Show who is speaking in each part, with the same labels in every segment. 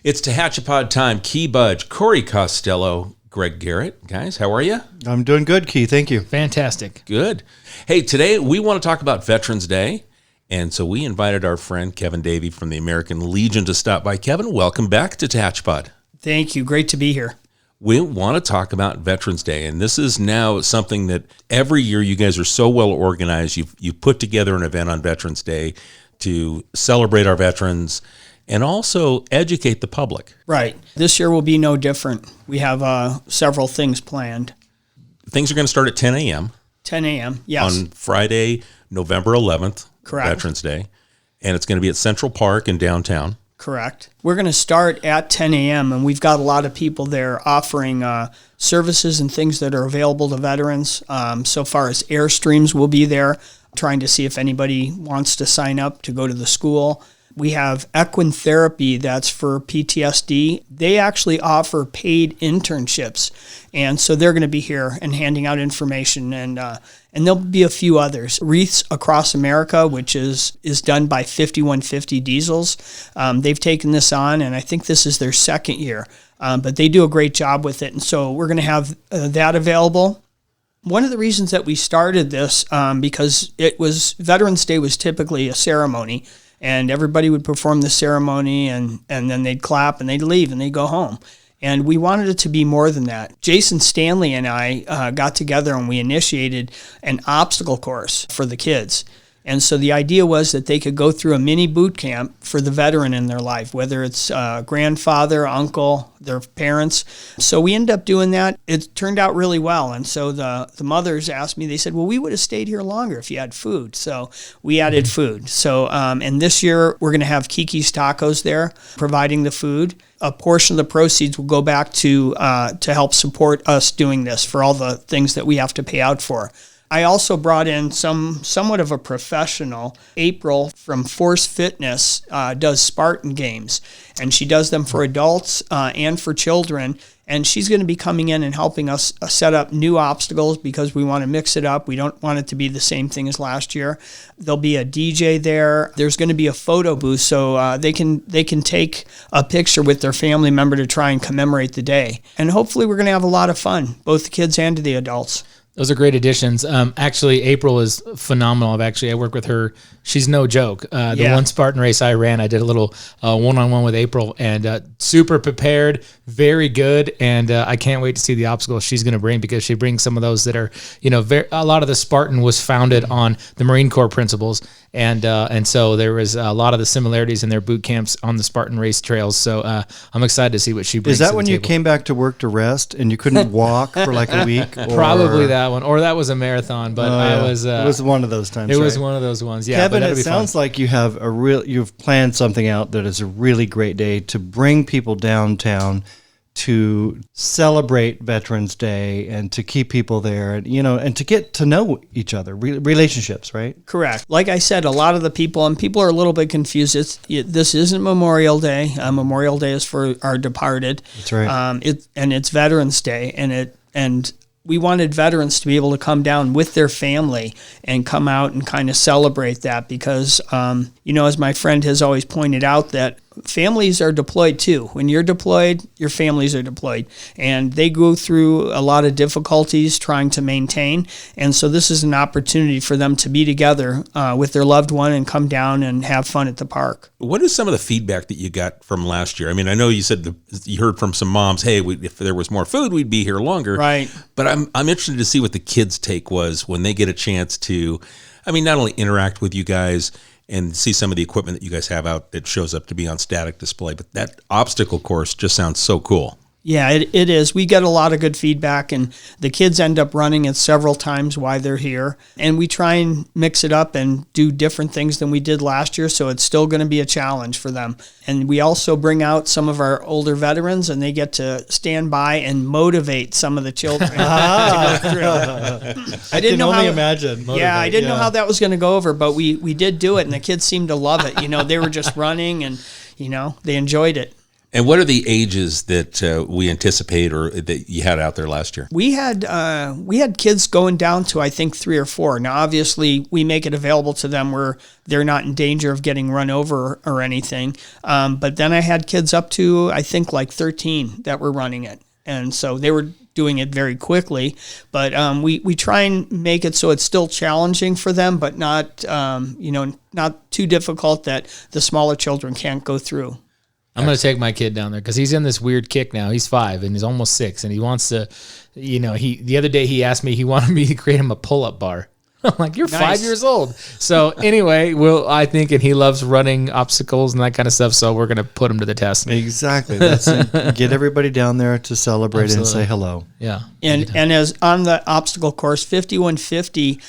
Speaker 1: It's Tehachapi time. Key Budge, Corey Costello, Greg Garrett. Guys, how are you?
Speaker 2: I'm doing good, Key. Thank you.
Speaker 3: Fantastic.
Speaker 1: Good. Hey, today we want to talk about Veterans Day. And so we invited our friend Kevin Davey from the American Legion to stop by. Kevin, welcome back to Tehachapi.
Speaker 3: Thank you. Great to be here.
Speaker 1: We want to talk about Veterans Day, and this is now something that every year you guys are so well organized. You've put together an event on Veterans Day to celebrate our veterans and also educate the public.
Speaker 3: Right. This year will be no different. We have several things planned.
Speaker 1: Things are going to start at 10 a.m.
Speaker 3: 10 a.m., yes.
Speaker 1: On Friday, November 11th,
Speaker 3: Correct.
Speaker 1: Veterans Day, and it's going to be at Central Park in downtown.
Speaker 3: Correct. We're going to start at 10 a.m., and we've got a lot of people there offering services and things that are available to veterans. So far as Airstreams will be there, trying to see if anybody wants to sign up to go to the school. We have Equine Therapy, that's for PTSD. They actually offer paid internships, and so they're going to be here and handing out information, and there'll be a few others. Wreaths Across America, which is done by 5150 Diesels. They've taken this on, and I think this is their second year, but they do a great job with it, and so we're going to have that available. One of the reasons that we started this, because Veterans Day was typically a ceremony, and everybody would perform the ceremony, and then they'd clap, and they'd leave, and they'd go home. And we wanted it to be more than that. Jason Stanley and I got together, and we initiated an obstacle course for the kids. And so the idea was that they could go through a mini boot camp for the veteran in their life, whether it's grandfather, uncle, their parents. So we ended up doing that. It turned out really well. And so the mothers asked me, they said, well, we would have stayed here longer if you had food. So we added food. So, and this year we're going to have Kiki's Tacos there providing the food. A portion of the proceeds will go back to help support us doing this for all the things that we have to pay out for. I also brought in somewhat of a professional. April from Force Fitness does Spartan games, and she does them for adults and for children. And she's going to be coming in and helping us set up new obstacles because we want to mix it up. We don't want it to be the same thing as last year. There'll be a DJ there. There's going to be a photo booth, so they can take a picture with their family member to try and commemorate the day. And hopefully we're going to have a lot of fun, both the kids and the adults.
Speaker 4: Those are great additions. Actually, April is phenomenal. I work with her. She's no joke. The one Spartan race I ran, I did a little one-on-one with April, and super prepared, very good, and I can't wait to see the obstacles she's going to bring, because she brings some of those that are, a lot of the Spartan was founded on the Marine Corps principles, and so there was a lot of the similarities in their boot camps on the Spartan race trails. So I'm excited to see what she brings.
Speaker 2: Is that when you came back to work to rest and you couldn't walk for like a week?
Speaker 4: Probably that one, or that was a marathon. But
Speaker 2: it was one of those times.
Speaker 4: It was one of those ones. Yeah,
Speaker 2: Kevin, it sounds like you have you've planned something out that is a really great day to bring people downtown to celebrate Veterans Day and to keep people there, and to get to know each other, relationships, right?
Speaker 3: Correct. Like I said, a lot of the people are a little bit confused. This isn't Memorial Day. Memorial Day is for our departed.
Speaker 2: That's right.
Speaker 3: It's Veterans Day, and we wanted veterans to be able to come down with their family and come out and kind of celebrate that because, as my friend has always pointed out, that families are deployed too. When you're deployed, your families are deployed, and they go through a lot of difficulties trying to maintain. And so this is an opportunity for them to be together with their loved one and come down and have fun at the park.
Speaker 1: What is some of the feedback that you got from last year? I mean, I know you said you heard from some moms, hey, if there was more food, we'd be here longer.
Speaker 3: Right.
Speaker 1: But I'm interested to see what the kids' take was when they get a chance to, not only interact with you guys and see some of the equipment that you guys have out that shows up to be on static display, but that obstacle course just sounds so cool.
Speaker 3: Yeah, it is. We get a lot of good feedback, and the kids end up running it several times while they're here. And we try and mix it up and do different things than we did last year, so it's still going to be a challenge for them. And we also bring out some of our older veterans, and they get to stand by and motivate some of the children to go through.
Speaker 2: I didn't know imagine.
Speaker 3: Yeah, I didn't know how that was going to go over, but we did do it, and the kids seemed to love it. They were just running, and they enjoyed it.
Speaker 1: And what are the ages that we anticipate or that you had out there last year?
Speaker 3: We had kids going down to, I think, 3 or 4. Now, obviously, we make it available to them where they're not in danger of getting run over or anything. But then I had kids up to, I think, like 13 that were running it. And so they were doing it very quickly. But we try and make it so it's still challenging for them, but not, not too difficult that the smaller children can't go through.
Speaker 4: I'm going to take my kid down there because he's in this weird kick now. He's 5 and he's almost 6, and he wants to, the other day he asked me, he wanted me to create him a pull-up bar. I'm like, you're 5 years old. So anyway, I think, and he loves running obstacles and that kind of stuff. So we're going to put him to the test.
Speaker 2: Exactly. That's it. Get everybody down there to celebrate and say hello.
Speaker 4: Yeah.
Speaker 3: And as on the obstacle course, 5150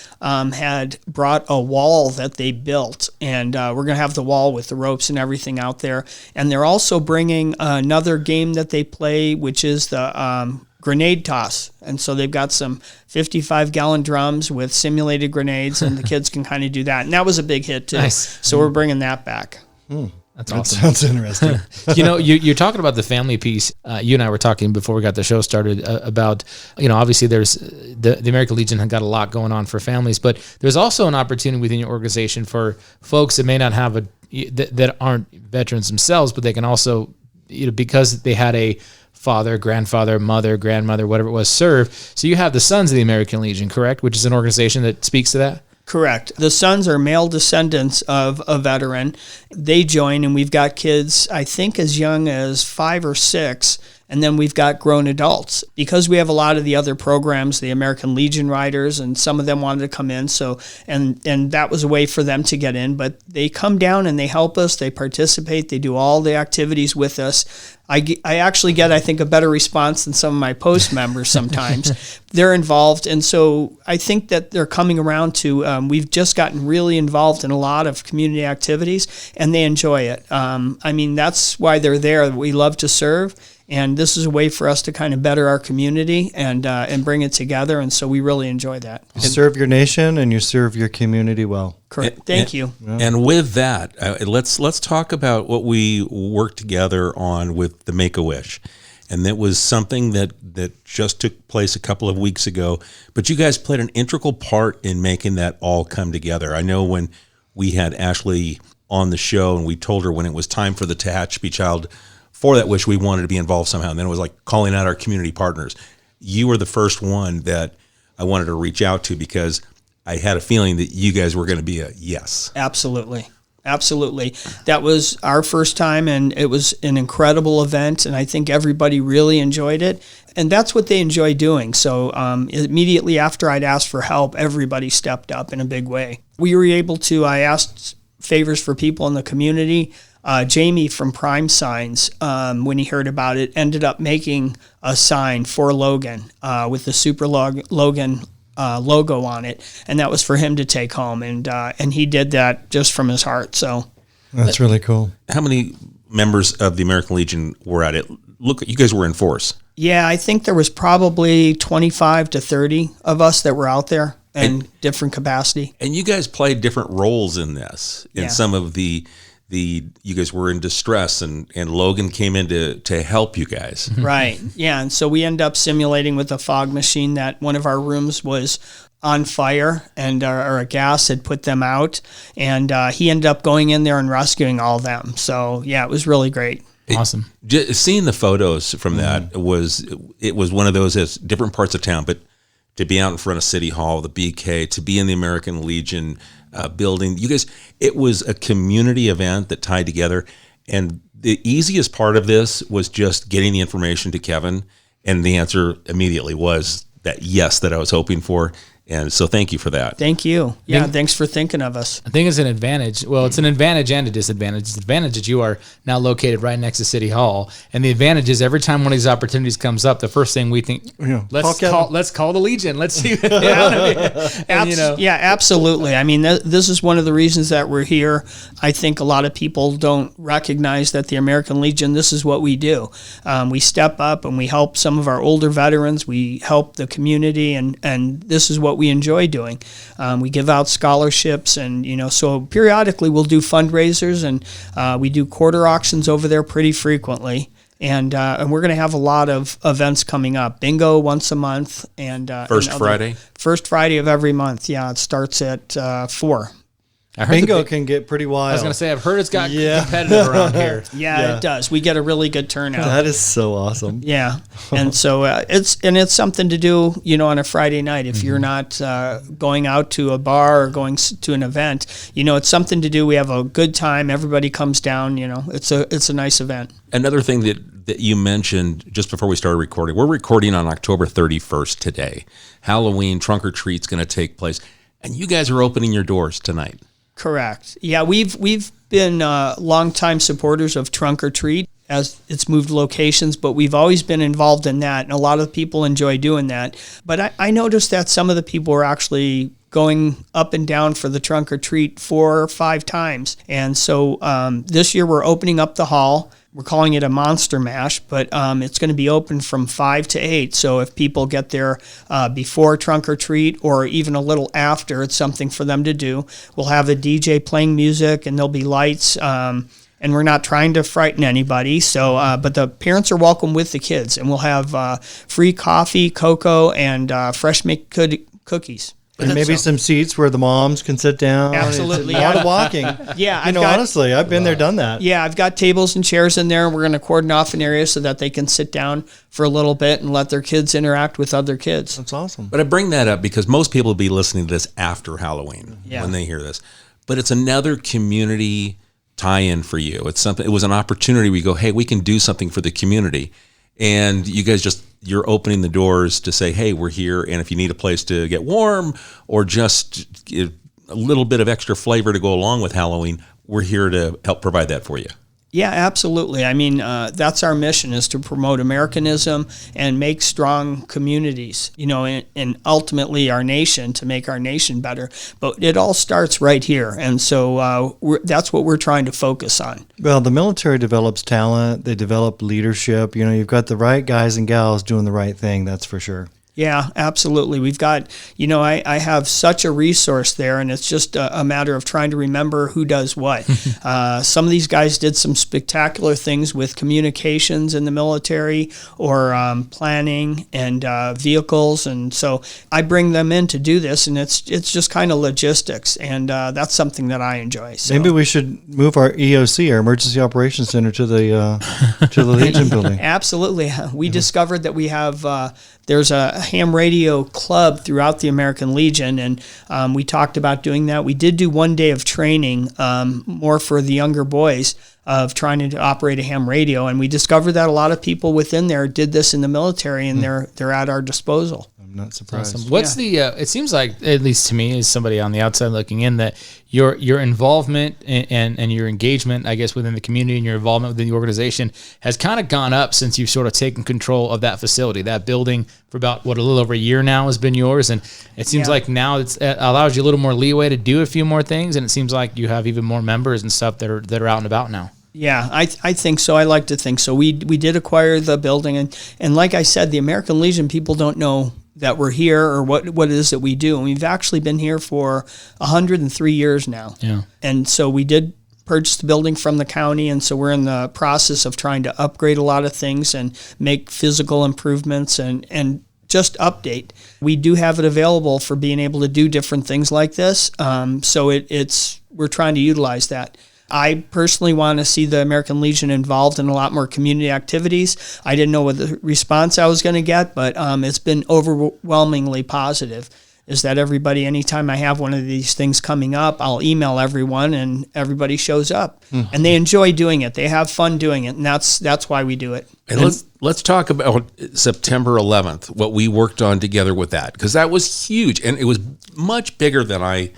Speaker 3: had brought a wall that they built, and we're going to have the wall with the ropes and everything out there. And they're also bringing another game that they play, which is the grenade toss. And so they've got some 55-gallon drums with simulated grenades, and the kids can kind of do that. And that was a big hit, too.
Speaker 4: Nice.
Speaker 3: So we're bringing that back.
Speaker 4: That's
Speaker 2: That
Speaker 4: awesome.
Speaker 2: sounds interesting.
Speaker 4: You're talking about the family piece. You and I were talking before we got the show started about, obviously there's the American Legion had got a lot going on for families, but there's also an opportunity within your organization for folks that may not have that aren't veterans themselves, but they can also, because they had a father, grandfather, mother, grandmother, whatever it was, serve. So you have the Sons of the American Legion, correct? Which is an organization that speaks to that?
Speaker 3: Correct. The sons are male descendants of a veteran. They join, and we've got kids, I think, as young as 5 or 6, and then we've got grown adults. Because we have a lot of the other programs, the American Legion riders, and some of them wanted to come in, so and that was a way for them to get in. But they come down and they help us, they participate, they do all the activities with us. I actually get, I think, a better response than some of my post members sometimes. They're involved, and so I think that they're coming around to, we've just gotten really involved in a lot of community activities, and they enjoy it. That's why they're there. We love to serve, and this is a way for us to kind of better our community and bring it together, and so we really enjoy that.
Speaker 2: You serve your nation and you serve your community well.
Speaker 3: Correct. Thank you.
Speaker 1: And with that, let's talk about what we worked together on with the Make-A-Wish. And that was something that just took place a couple of weeks ago. But you guys played an integral part in making that all come together. I know when we had Ashley on the show and we told her when it was time for the Tehachapi child for that wish, we wanted to be involved somehow. And then it was like calling out our community partners. You were the first one that I wanted to reach out to because I had a feeling that you guys were going to be a yes.
Speaker 3: Absolutely. That was our first time, and it was an incredible event, and I think everybody really enjoyed it. And that's what they enjoy doing. So immediately after I'd asked for help, everybody stepped up in a big way. We were able to, I asked favors for people in the community. Jamie from Prime Signs, when he heard about it, ended up making a sign for Logan with the Super Logan logo on it, and that was for him to take home, and he did that just from his heart. So
Speaker 2: that's really cool.
Speaker 1: How many members of the American Legion were at it? Look, you guys were in force.
Speaker 3: Yeah, I think there was probably 25 to 30 of us that were out there in different capacity.
Speaker 1: And you guys played different roles in this. In some of the you guys were in distress, and Logan came in to help you guys.
Speaker 3: Right. Yeah. And so we ended up simulating with a fog machine that one of our rooms was on fire and or a gas had put them out. And he ended up going in there and rescuing all of them. So, yeah, it was really great.
Speaker 4: Awesome.
Speaker 1: Seeing the photos from that was one of those as different parts of town, but to be out in front of City Hall, the BK, to be in the American Legion building. You guys, it was a community event that tied together. And the easiest part of this was just getting the information to Kevin. And the answer immediately was that yes, that I was hoping for. And so thank you for that.
Speaker 3: Thank you. Yeah, thanks for thinking of us.
Speaker 4: I think it's an advantage. Well, it's an advantage and a disadvantage. It's an advantage that you are now located right next to City Hall. And the advantage is every time one of these opportunities comes up, the first thing we think, let's call the Legion. Let's see.
Speaker 3: Yeah, absolutely. I mean, this is one of the reasons that we're here. I think a lot of people don't recognize that the American Legion, this is what we do. We step up and we help some of our older veterans. We help the community, and this is what we enjoy doing. We give out scholarships, and so periodically we'll do fundraisers, and we do quarter auctions over there pretty frequently. And we're going to have a lot of events coming up. Bingo once a month. And
Speaker 1: Friday?
Speaker 3: First Friday of every month. Yeah, it starts at 4.
Speaker 2: Bingo can get pretty wild.
Speaker 4: I was going to say, I've heard it's got competitive around here.
Speaker 3: Yeah, it does. We get a really good turnout.
Speaker 2: That is so awesome.
Speaker 3: Yeah, and so it's something to do, on a Friday night. If you're not going out to a bar or going to an event, it's something to do. We have a good time. Everybody comes down. It's a nice event.
Speaker 1: Another thing that you mentioned just before we started recording, we're recording on October 31st today. Halloween trunk or treat's going to take place, and you guys are opening your doors tonight.
Speaker 3: Correct. Yeah, we've been longtime supporters of Trunk or Treat as it's moved locations, but we've always been involved in that, and a lot of people enjoy doing that. But I noticed that some of the people were actually going up and down for the Trunk or Treat 4 or 5 times. And so this year we're opening up the hall. We're calling it a Monster Mash, but it's going to be open from 5 to 8. So if people get there before Trunk or Treat or even a little after, it's something for them to do. We'll have a DJ playing music, and there'll be lights. And we're not trying to frighten anybody. So, but the parents are welcome with the kids, and we'll have free coffee, cocoa, and fresh baked cookies.
Speaker 2: And maybe some seats where the moms can sit down.
Speaker 3: Absolutely.
Speaker 2: It's a lot of walking.
Speaker 3: Yeah.
Speaker 2: Honestly, I've been there, done that.
Speaker 3: Yeah, I've got tables and chairs in there. We're going to cordon off an area so that they can sit down for a little bit and let their kids interact with other kids.
Speaker 2: That's awesome.
Speaker 1: But I bring that up because most people will be listening to this after Halloween when they hear this. But it's another community tie-in for you. It was an opportunity. We go, hey, we can do something for the community. And you guys you're opening the doors to say, hey, we're here, and if you need a place to get warm or just a little bit of extra flavor to go along with Halloween, we're here to help provide that for you.
Speaker 3: Yeah, absolutely. I mean, that's our mission, is to promote Americanism and make strong communities, and ultimately our nation, to make our nation better. But it all starts right here. And so that's what we're trying to focus on. Well,
Speaker 2: the military develops talent. They develop leadership. You've got the right guys and gals doing the right thing. That's for sure.
Speaker 3: Yeah, absolutely. We've got, I have such a resource there, and it's just a matter of trying to remember who does what. Some of these guys did some spectacular things with communications in the military or planning and vehicles, and so I bring them in to do this, and it's just kind of logistics, and that's something that I enjoy. So.
Speaker 2: Maybe we should move our EOC, our Emergency Operations Center, to the Legion building.
Speaker 3: Absolutely. We discovered that we have... There's a ham radio club throughout the American Legion, and we talked about doing that. We did do one day of training, more for the younger boys, of trying to operate a ham radio, and we discovered that a lot of people within there did this in the military, and they're at our disposal.
Speaker 2: I'm not surprised.
Speaker 4: Awesome. What's the? It seems like, at least to me, as somebody on the outside looking in, that your involvement and your engagement, I guess, within the community and your involvement within the organization has kind of gone up since you've sort of taken control of that facility, that building, for about a little over a year now has been yours, and it seems like now it allows you a little more leeway to do a few more things, and it seems like you have even more members and stuff that are out and about now.
Speaker 3: Yeah, I think so. I like to think so. We did acquire the building, and like I said, the American Legion people don't know that we're here or what it is that we do. And we've actually been here for 103 years now. Yeah. And so we did purchase the building from the county, and so we're in the process of trying to upgrade a lot of things and make physical improvements and just update. We do have it available for being able to do different things like this. So we're trying to utilize that. I personally want to see the American Legion involved in a lot more community activities. I didn't know what the response I was going to get, but it's been overwhelmingly positive. Is that everybody, anytime I have one of these things coming up, I'll email everyone, and everybody shows up. Mm-hmm. And they enjoy doing it. They have fun doing it, and that's why we do it.
Speaker 1: And let's talk about September 11th, what we worked on together with that, because that was huge, and it was much bigger than I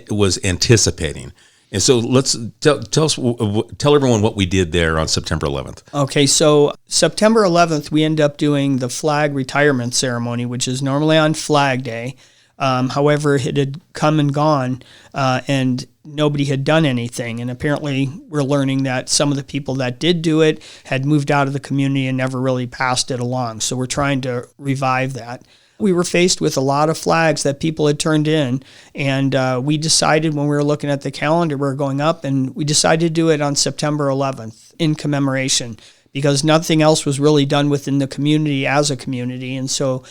Speaker 1: was anticipating. And so let's tell everyone what we did there on September 11th.
Speaker 3: Okay, so September 11th, we end up doing the flag retirement ceremony, which is normally on Flag Day. However, it had come and gone, and nobody had done anything. And apparently, we're learning that some of the people that did do it had moved out of the community and never really passed it along. So we're trying to revive that. We were faced with a lot of flags that people had turned in, and we decided when we were looking at the calendar, we were going up, and we decided to do it on September 11th in commemoration, because nothing else was really done within the community as a community. And so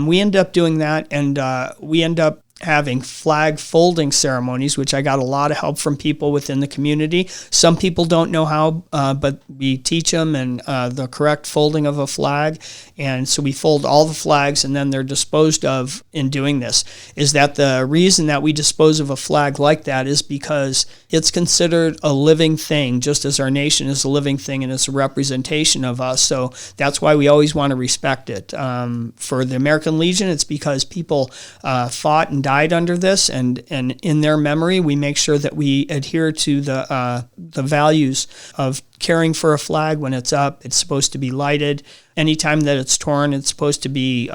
Speaker 3: we end up doing that, and we end up having flag folding ceremonies, which I got a lot of help from people within the community. Some people don't know how, but we teach them and the correct folding of a flag. And so we fold all the flags, and then they're disposed of in doing this. Is that the reason that we dispose of a flag like that is because it's considered a living thing, just as our nation is a living thing and it's a representation of us. So that's why we always want to respect it. For the American Legion, it's because people fought and died under this, and in their memory, we make sure that we adhere to the values of caring for a flag. When it's up, it's supposed to be lighted. Anytime that it's torn, it's supposed to be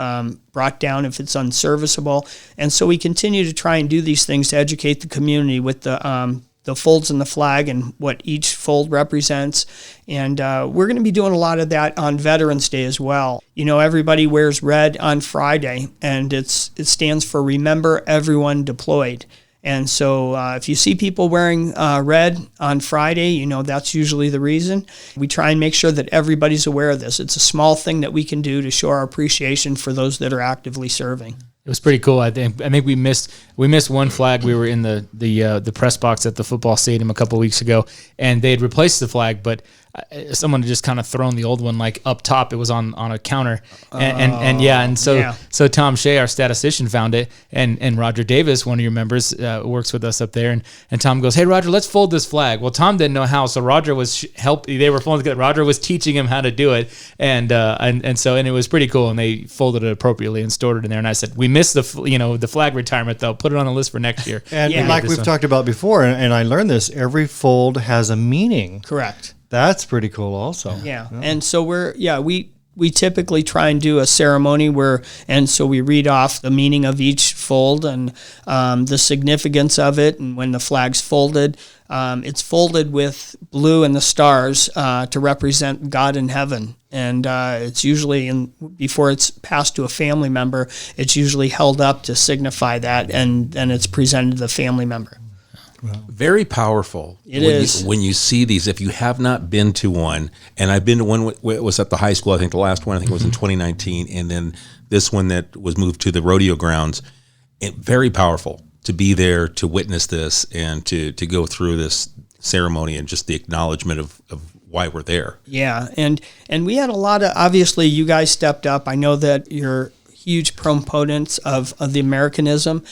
Speaker 3: brought down if it's unserviceable. And so we continue to try and do these things to educate the community with the folds in the flag and what each fold represents. And we're going to be doing a lot of that on Veterans Day as well. You know, everybody wears red on Friday, and it stands for Remember Everyone Deployed. And so if you see people wearing red on Friday, you know that's usually the reason. We try and make sure that everybody's aware of this. It's a small thing that we can do to show our appreciation for those that are actively serving.
Speaker 4: It was pretty cool. I think we missed one flag. We were in the press box at the football stadium a couple of weeks ago, and they had replaced the flag, but someone had just kind of thrown the old one like up top. It was on a counter, so Tom Shea, our statistician, found it, and Roger Davis, one of your members, works with us up there, and Tom goes, "Hey Roger, let's fold this flag." Well, Tom didn't know how, so Roger was They were folding together. Roger was teaching him how to do it, and it was pretty cool, and they folded it appropriately and stored it in there. And I said, "We missed the flag retirement though. Put it on the list for next year."
Speaker 2: And like we've talked about before, and I learned this, every fold has a meaning.
Speaker 3: Correct.
Speaker 2: That's pretty cool also.
Speaker 3: Yeah. And so we typically try and do a ceremony so we read off the meaning of each fold and the significance of it. And when the flag's folded, it's folded with blue and the stars to represent God in heaven. And it's usually, before it's passed to a family member, it's usually held up to signify that, and then it's presented to the family member.
Speaker 1: Very powerful.
Speaker 3: It is.
Speaker 1: When you see these, if you have not been to one, and I've been to one, it was at the high school, I think the last one, I think it was in 2019, and then this one that was moved to the rodeo grounds. Very powerful to be there, to witness this, and to go through this ceremony and just the acknowledgement of why we're there.
Speaker 3: Yeah, and we had a lot of, obviously you guys stepped up. I know that you're huge proponents of the Americanism.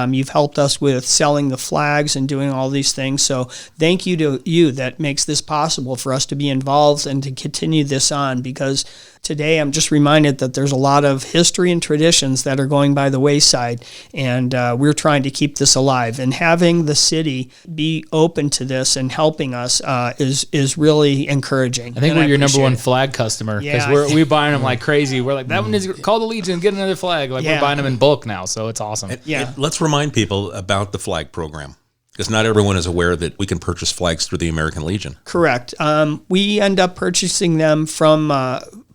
Speaker 3: You've helped us with selling the flags and doing all these things. So thank you to you that makes this possible for us to be involved and to continue this on, because today I'm just reminded that there's a lot of history and traditions that are going by the wayside, and we're trying to keep this alive. And having the city be open to this and helping us is really encouraging.
Speaker 4: I think we're your number one flag customer, because we're buying them like crazy. We're like, that one is, call the Legion, get another flag. Like we're buying them in bulk now, so it's awesome.
Speaker 1: Let's remind people about the flag program, because not everyone is aware that we can purchase flags through the American Legion.
Speaker 3: Correct. We end up purchasing them from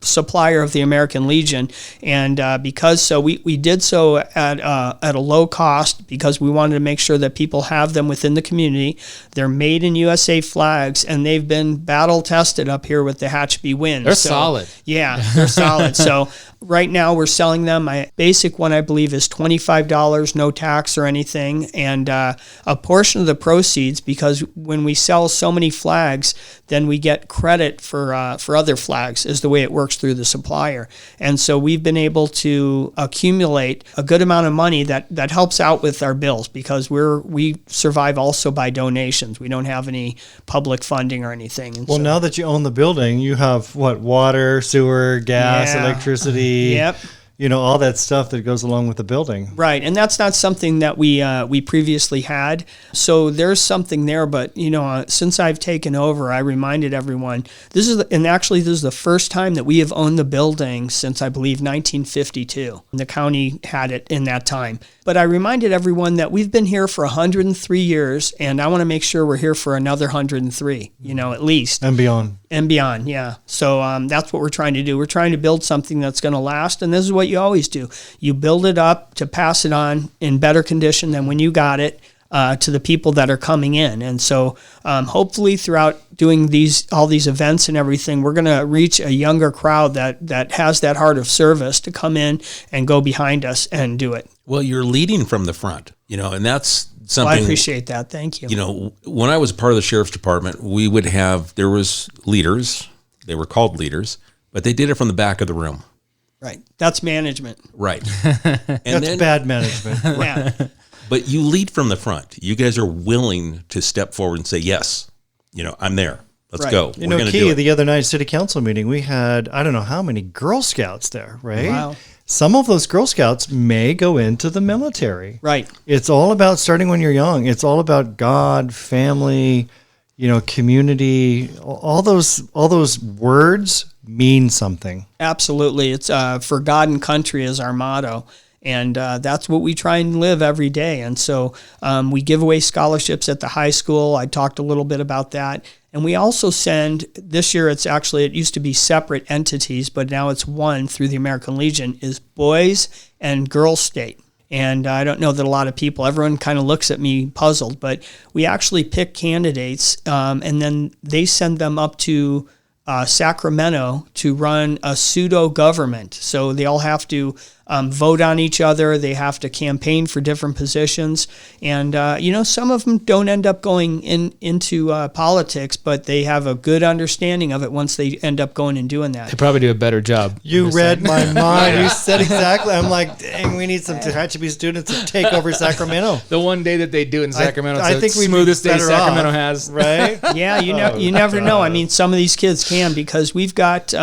Speaker 3: supplier of the American Legion, and we did so at a low cost, because we wanted to make sure that people have them within the community. They're made in USA flags, and they've been battle tested up here with the Tehachapi wind.
Speaker 4: They're solid.
Speaker 3: Yeah, they're solid. So right now we're selling them. My basic one, I believe, is $25, no tax or anything, and a portion of the proceeds, because when we sell so many flags, then we get credit for other flags, is the way it works through the supplier. And so we've been able to accumulate a good amount of money that helps out with our bills, because we survive also by donations. We don't have any public funding or anything. And
Speaker 2: now that you own the building, you have water, sewer, gas, electricity.
Speaker 3: Yep.
Speaker 2: All that stuff that goes along with the building.
Speaker 3: Right, and that's not something that we previously had. So there's something there, but since I've taken over, I reminded everyone, this is the first time that we have owned the building since, I believe, 1952. The county had it in that time. But I reminded everyone that we've been here for 103 years, and I want to make sure we're here for another 103, at least.
Speaker 2: And beyond.
Speaker 3: And beyond, yeah. So that's what we're trying to do. We're trying to build something that's going to last, and this is what you always do. You build it up to pass it on in better condition than when you got it. to the people that are coming in. And so hopefully throughout doing all these events and everything, we're going to reach a younger crowd that has that heart of service to come in and go behind us and do it.
Speaker 1: Well, you're leading from the front, and that's something.
Speaker 3: Well, I appreciate that. Thank you.
Speaker 1: When I was part of the sheriff's department, there was leaders. They were called leaders, but they did it from the back of the room.
Speaker 3: Right. That's management.
Speaker 1: Right.
Speaker 2: That's bad management.
Speaker 3: Yeah.
Speaker 1: But you lead from the front. You guys are willing to step forward and say, yes, I'm there. Let's go. We're going to do it.
Speaker 2: The other night city council meeting, we had, I don't know how many Girl Scouts there, right?
Speaker 3: Wow.
Speaker 2: Some of those Girl Scouts may go into the military.
Speaker 3: Right.
Speaker 2: It's all about starting when you're young. It's all about God, family, community. All those words mean something.
Speaker 3: Absolutely. It's for God and country is our motto. And that's what we try and live every day. And so we give away scholarships at the high school. I talked a little bit about that. And we also send, this year it used to be separate entities, but now it's one through the American Legion, is Boys and Girls State. And I don't know that a lot of people, everyone kind of looks at me puzzled, but we actually pick candidates and then they send them up to Sacramento to run a pseudo government. So they all have to vote on each other. They have to campaign for different positions. And, some of them don't end up going into politics, but they have a good understanding of it once they end up going and doing that.
Speaker 4: They probably do a better job.
Speaker 2: You read my mind. You said exactly. I'm like, dang, we need some Tehachapi students to take over Sacramento.
Speaker 4: The one day that they do it in Sacramento,
Speaker 2: I think we
Speaker 4: smoothest day Sacramento has.
Speaker 2: Right?
Speaker 3: Yeah, you never know. I mean, some of these kids can, because we've got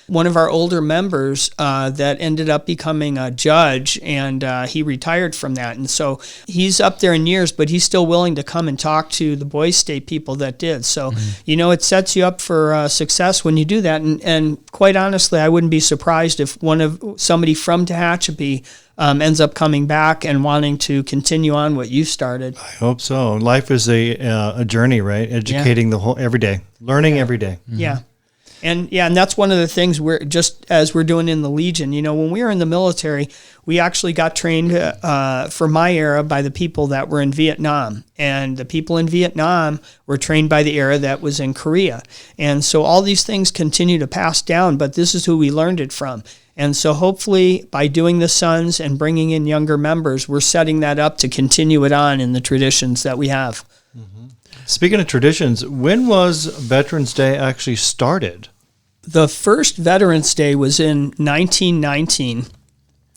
Speaker 3: one of our older members that ended up becoming a judge, and he retired from that. And so he's up there in years, but he's still willing to come and talk to the Boys State people that did. So, it sets you up for success when you do that. And quite honestly, I wouldn't be surprised if somebody from Tehachapi ends up coming back and wanting to continue on what you started.
Speaker 2: I hope so. Life is a journey, right? Educating the whole every day, learning every day.
Speaker 3: Yeah. And that's one of the things we're doing in the Legion. When we were in the military, we actually got trained for my era by the people that were in Vietnam. And the people in Vietnam were trained by the era that was in Korea. And so all these things continue to pass down, but this is who we learned it from. And so hopefully by doing the Sons and bringing in younger members, we're setting that up to continue it on in the traditions that we have.
Speaker 2: Mm-hmm. Speaking of traditions, when was Veterans Day actually started?
Speaker 3: The first Veterans Day was in 1919,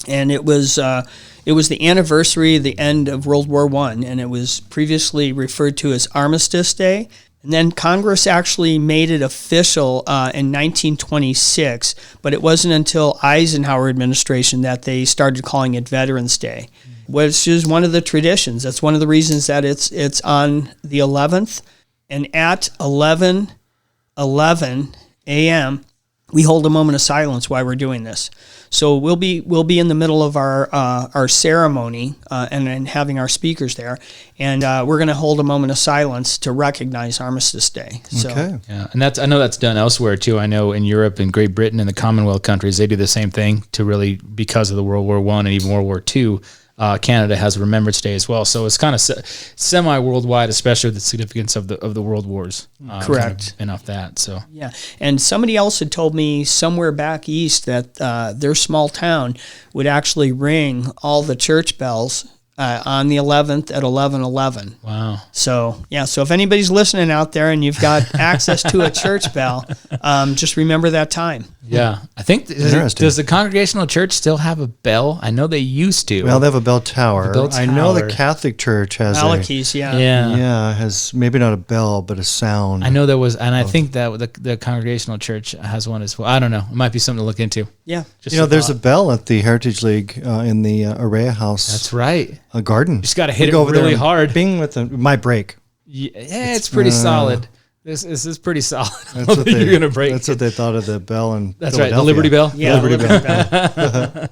Speaker 3: and it was the anniversary of the end of World War I, and it was previously referred to as Armistice Day. And then Congress actually made it official in 1926, but it wasn't until Eisenhower administration that they started calling it Veterans Day, which is one of the traditions. That's one of the reasons that it's on the 11th, and at 11:11 a.m. we hold a moment of silence while we're doing this. So we'll be in the middle of our ceremony and having our speakers there, and we're going to hold a moment of silence to recognize Armistice Day. So,
Speaker 2: okay.
Speaker 4: Yeah, and I know that's done elsewhere too. I know in Europe and Great Britain and the Commonwealth countries, they do the same thing to really, because of the World War I and even World War II. Canada has Remembrance Day as well, so it's kind of semi-worldwide, especially with the significance of the world wars.
Speaker 3: Correct.
Speaker 4: And off that, so
Speaker 3: yeah. And somebody else had told me somewhere back east that their small town would actually ring all the church bells on the 11th at 11:11.
Speaker 4: Wow.
Speaker 3: So if anybody's listening out there and you've got access to a church bell, just remember that time.
Speaker 4: Yeah, I think does the Congregational Church still have a bell? I know they used to.
Speaker 2: Well, they have a bell tower. I know the
Speaker 4: tower.
Speaker 2: Catholic Church has
Speaker 3: Malachy's,
Speaker 2: has maybe not a bell but a sound.
Speaker 4: I know there was, and I think that the Congregational Church has one as well. I don't know. It might be something to look into.
Speaker 3: Yeah,
Speaker 2: there's a bell at the Heritage League in the Araya House.
Speaker 4: That's right.
Speaker 2: A garden.
Speaker 4: You just got to hit it really hard.
Speaker 2: Bing with my break.
Speaker 4: Yeah, it's pretty solid. This is pretty solid.
Speaker 2: That's what
Speaker 4: you're gonna break.
Speaker 2: That's what they thought of the bell in
Speaker 4: That's right, the Liberty Bell.
Speaker 3: Yeah,
Speaker 2: Liberty
Speaker 3: Bell.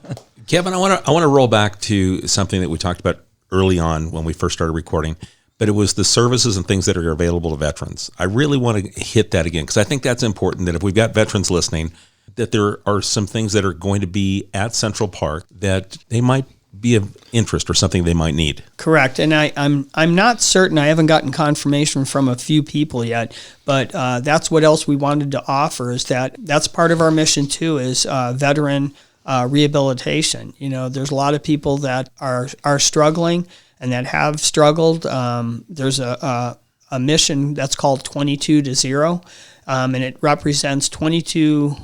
Speaker 1: Kevin, I want to roll back to something that we talked about early on when we first started recording, but it was the services and things that are available to veterans. I really want to hit that again because I think that's important, that if we've got veterans listening, that there are some things that are going to be at Central Park that they might be of interest or something they might need.
Speaker 3: Correct, and I'm not certain. I haven't gotten confirmation from a few people yet, but that's what else we wanted to offer. Is that's part of our mission too? Is veteran rehabilitation. You know, there's a lot of people that are struggling and that have struggled. There's a mission that's called 22 to 0, and it represents 22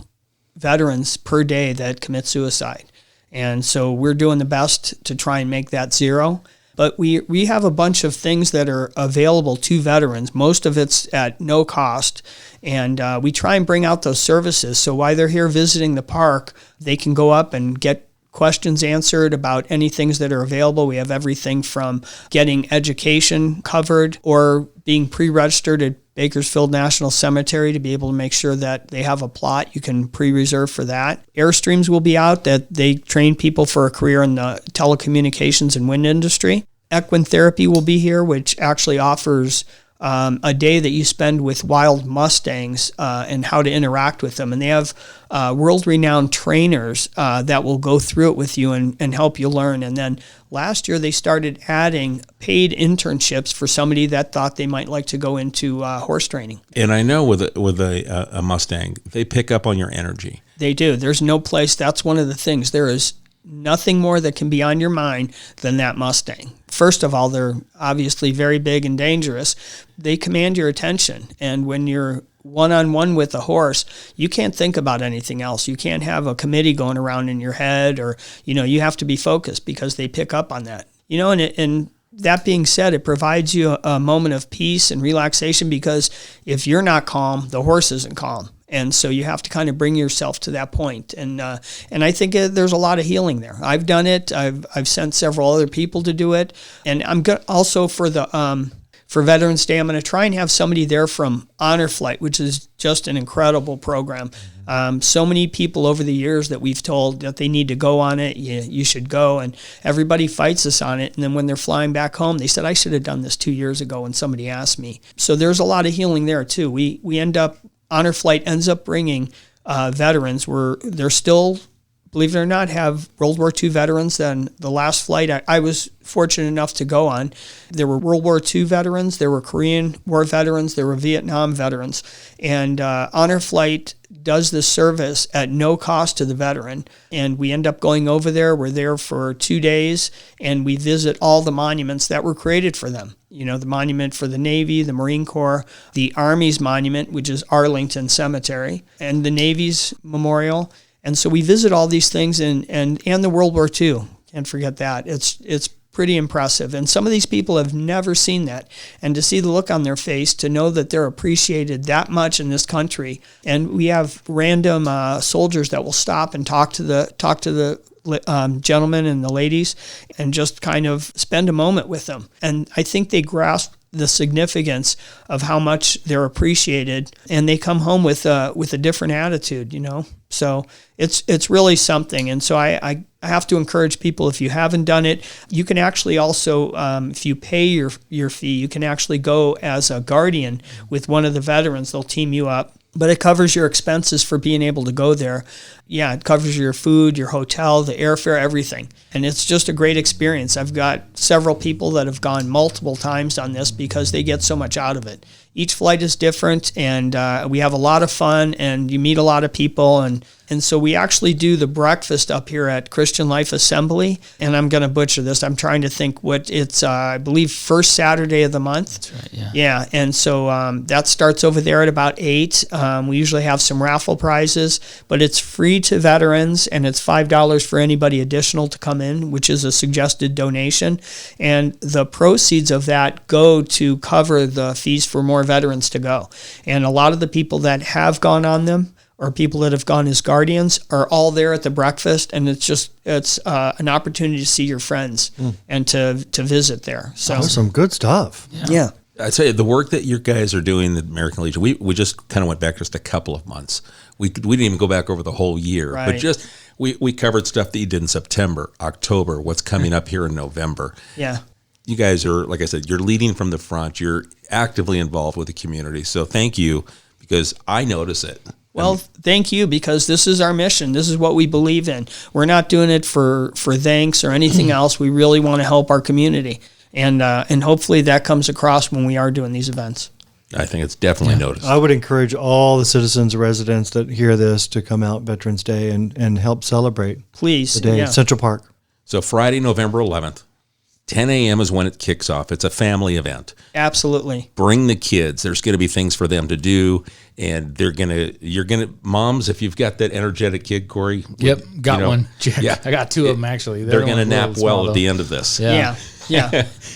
Speaker 3: veterans per day that commit suicide. And so we're doing the best to try and make that 0. But we have a bunch of things that are available to veterans. Most of it's at no cost. And we try and bring out those services. So while they're here visiting the park, they can go up and get questions answered about any things that are available. We have everything from getting education covered or being pre-registered at Bakersfield National Cemetery to be able to make sure that they have a plot you can pre-reserve for that. Airstreams will be out that they train people for a career in the telecommunications and wind industry. Equine Therapy will be here, which actually offers a day that you spend with wild Mustangs and how to interact with them. And they have world-renowned trainers that will go through it with you and help you learn. And then last year they started adding paid internships for somebody that thought they might like to go into horse training.
Speaker 1: And I know with a Mustang, they pick up on your energy.
Speaker 3: They do. There's no place. That's one of the things. There is nothing more that can be on your mind than that Mustang. First of all, they're obviously very big and dangerous. They command your attention. And when you're one-on-one with a horse, you can't think about anything else. You can't have a committee going around in your head, or, you have to be focused because they pick up on that. And that being said, it provides you a moment of peace and relaxation, because if you're not calm, the horse isn't calm. And so you have to kind of bring yourself to that point. And I think there's a lot of healing there. I've done it. I've sent several other people to do it. And I'm also for Veterans Day, I'm going to try and have somebody there from Honor Flight, which is just an incredible program. So many people over the years that we've told that they need to go on it, you should go, and everybody fights us on it. And then when they're flying back home, they said, I should have done this 2 years ago when somebody asked me. So there's a lot of healing there too. We end up, Honor Flight ends up bringing veterans where they're still, believe it or not, have World War II veterans. Then the last flight I was fortunate enough to go on, there were World War II veterans, there were Korean War veterans, there were Vietnam veterans. And Honor Flight does this service at no cost to the veteran. And we end up going over there. We're there for 2 days, and we visit all the monuments that were created for them. The monument for the Navy, the Marine Corps, the Army's monument, which is Arlington Cemetery, and the Navy's memorial. And so we visit all these things, and the World War II. Can't forget that. It's pretty impressive. And some of these people have never seen that. And to see the look on their face, to know that they're appreciated that much in this country. And we have random soldiers that will stop and talk to the gentlemen and the ladies and just kind of spend a moment with them. And I think they grasp the significance of how much they're appreciated, and they come home with a different attitude, So it's really something. And so I have to encourage people, if you haven't done it, you can actually also, if you pay your fee, you can actually go as a guardian with one of the veterans. They'll team you up. But it covers your expenses for being able to go there. Yeah, it covers your food, your hotel, the airfare, everything. And it's just a great experience. I've got several people that have gone multiple times on this because they get so much out of it. Each flight is different, and we have a lot of fun, and you meet a lot of people. And so we actually do the breakfast up here at Christian Life Assembly. And I'm going to butcher this. I'm trying to think what it's, I believe, first Saturday of the month.
Speaker 4: That's right, yeah.
Speaker 3: Yeah, and so that starts over there at about 8. We usually have some raffle prizes, but it's free to veterans, and it's $5 for anybody additional to come in, which is a suggested donation. And the proceeds of that go to cover the fees for more veterans to go. And a lot of the people that have gone on them, or people that have gone as guardians, are all there at the breakfast, and it's an opportunity to see your friends and to visit there. So
Speaker 2: that's some good stuff.
Speaker 3: Yeah.
Speaker 1: I tell you, the work that your guys are doing at the American Legion, we just kind of went back just a couple of months. We didn't even go back over the whole year,
Speaker 3: right.
Speaker 1: But just we covered stuff that you did in September, October, what's coming up here in November.
Speaker 3: Yeah.
Speaker 1: You guys are, like I said, you're leading from the front. You're actively involved with the community. So thank you, because I notice it.
Speaker 3: Well, thank you, because this is our mission. This is what we believe in. We're not doing it for thanks or anything else. We really want to help our community. And hopefully that comes across when we are doing these events.
Speaker 1: I think it's definitely noticed.
Speaker 2: I would encourage all the citizens, residents that hear this to come out Veterans Day and help celebrate
Speaker 3: Please.
Speaker 2: the day
Speaker 3: Yeah.
Speaker 2: at Central Park.
Speaker 1: So Friday, November 11th, 10 a.m. is when it kicks off. It's a family event.
Speaker 3: Absolutely.
Speaker 1: Bring the kids. There's going to be things for them to do, and moms, if you've got that energetic kid, Corey.
Speaker 4: Yep, got one. Jack.
Speaker 1: Yeah.
Speaker 4: I got two of them actually.
Speaker 1: They're going to nap well at the end of this.
Speaker 3: Yeah.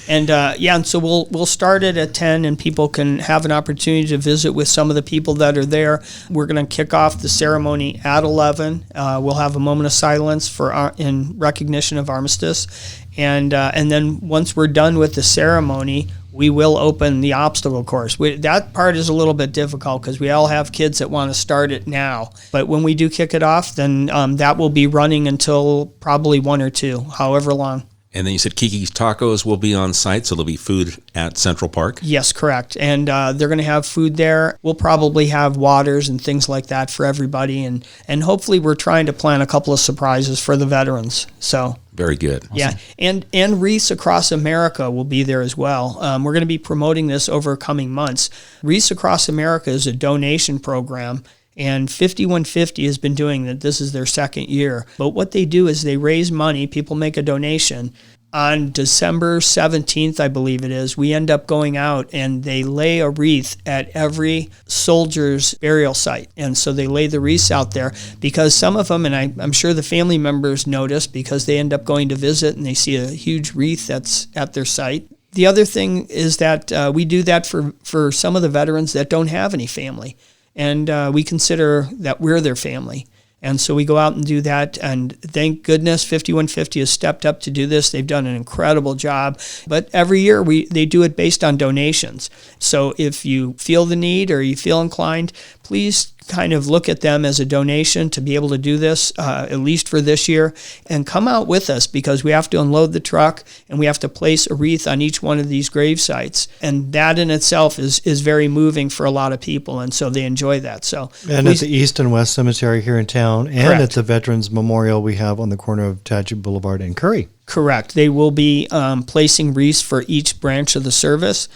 Speaker 3: And so we'll start it at 10, and people can have an opportunity to visit with some of the people that are there. We're going to kick off the ceremony at 11. We'll have a moment of silence in recognition of armistice, and then once we're done with the ceremony, we will open the obstacle course. That part is a little bit difficult because we all have kids that want to start it now. But when we do kick it off, then that will be running until probably 1 or 2, however long.
Speaker 1: And then you said Kiki's Tacos will be on site, so there'll be food at Central Park.
Speaker 3: Yes, correct. And they're going to have food there. We'll probably have waters and things like that for everybody. And hopefully we're trying to plan a couple of surprises for the veterans. So
Speaker 1: very good.
Speaker 3: Yeah, and Wreaths Across America will be there as well. We're going to be promoting this over coming months. Wreaths Across America is a donation program, and 5150 has been doing that. This is their second year. But what they do is they raise money. People make a donation. On December 17th, I believe it is, we end up going out and they lay a wreath at every soldier's burial site. And so they lay the wreaths out there because some of them, and I'm sure the family members notice because they end up going to visit and they see a huge wreath that's at their site. The other thing is that we do that for some of the veterans that don't have any family. And we consider that we're their family. And so we go out and do that, and thank goodness 5150 has stepped up to do this. They've done an incredible job. But every year they do it based on donations. So if you feel the need or you feel inclined, please kind of look at them as a donation to be able to do this, at least for this year, and come out with us because we have to unload the truck and we have to place a wreath on each one of these grave sites. And that in itself is very moving for a lot of people, and so they enjoy that. So,
Speaker 2: and at the East and West Cemetery here in town, and
Speaker 3: correct.
Speaker 2: at the Veterans Memorial we have on the corner of Tehachapi Boulevard and Curry.
Speaker 3: Correct. They will be placing wreaths for each branch of the service,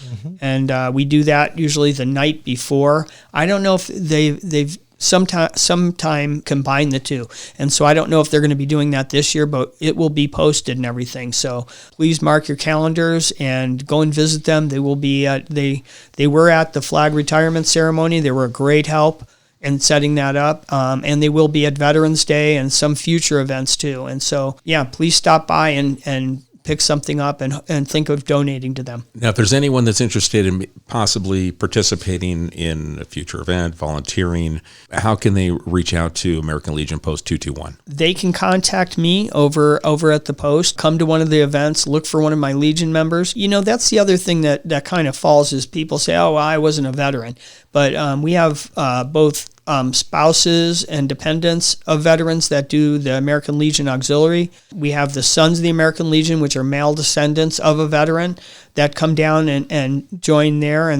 Speaker 3: and we do that usually the night before. I don't know if they've sometime combined the two, and so I don't know if they're going to be doing that this year, but it will be posted and everything. So please mark your calendars and go and visit them. They will be they were at the flag retirement ceremony. They were a great help and setting that up, and they will be at Veterans Day and some future events too. And so, yeah, please stop by and pick something up and think of donating to them.
Speaker 1: Now, if there's anyone that's interested in possibly participating in a future event, volunteering, how can they reach out to American Legion Post 221?
Speaker 3: They can contact me over at the post, come to one of the events, look for one of my Legion members. You know, that's the other thing that kind of falls is people say, oh, well, I wasn't a veteran. But we have both spouses and dependents of veterans that do the American Legion Auxiliary. We have the Sons of the American Legion, which are male descendants of a veteran that come down and join there.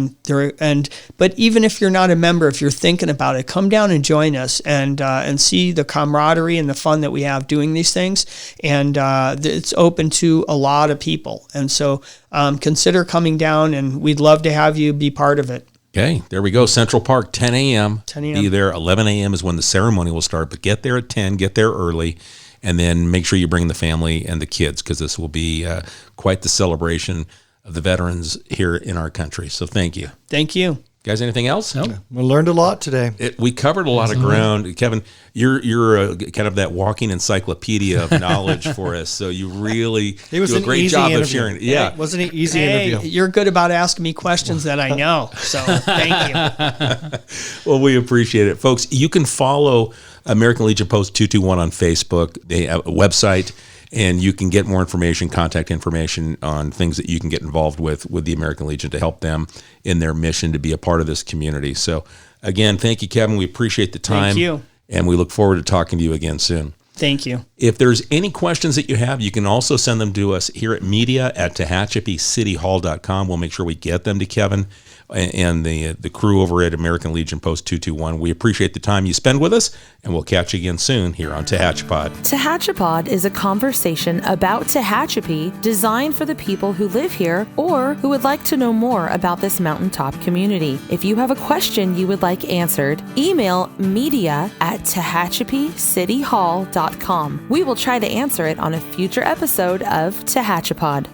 Speaker 3: But even if you're not a member, if you're thinking about it, come down and join us and see the camaraderie and the fun that we have doing these things. And it's open to a lot of people. And so consider coming down, and we'd love to have you be part of it.
Speaker 1: Okay, there we go. Central Park, 10 a.m.
Speaker 3: 10 a.m.
Speaker 1: Be there. 11 a.m. is when the ceremony will start, but get there at 10, get there early, and then make sure you bring the family and the kids because this will be quite the celebration of the veterans here in our country. So thank you.
Speaker 3: Thank you.
Speaker 1: Guys, anything else?
Speaker 4: Nope.
Speaker 2: We learned a lot today.
Speaker 1: We covered a lot of ground. Kevin, you're kind of that walking encyclopedia of knowledge for us. So you really do a great job of sharing. Yeah.
Speaker 2: Wasn't an easy
Speaker 3: Hey,
Speaker 2: interview.
Speaker 3: you're good about asking me questions that I know. So thank you.
Speaker 1: Well, we appreciate it. Folks, you can follow American Legion Post 221 on Facebook. They have a website, and you can get more information, contact information on things that you can get involved with the American Legion to help them in their mission to be a part of this community. So, again, thank you, Kevin. We appreciate the time.
Speaker 3: Thank you.
Speaker 1: And we look forward to talking to you again soon.
Speaker 3: Thank you.
Speaker 1: If there's any questions that you have, you can also send them to us here at media@tehachapicityhall.com. We'll make sure we get them to Kevin. and the crew over at American Legion Post 221. We appreciate the time you spend with us, and we'll catch you again soon here on Tehachapod.
Speaker 5: Tehachapod is a conversation about Tehachapi designed for the people who live here or who would like to know more about this mountaintop community. If you have a question you would like answered, email media@tehachapicityhall.com. We will try to answer it on a future episode of Tehachapod.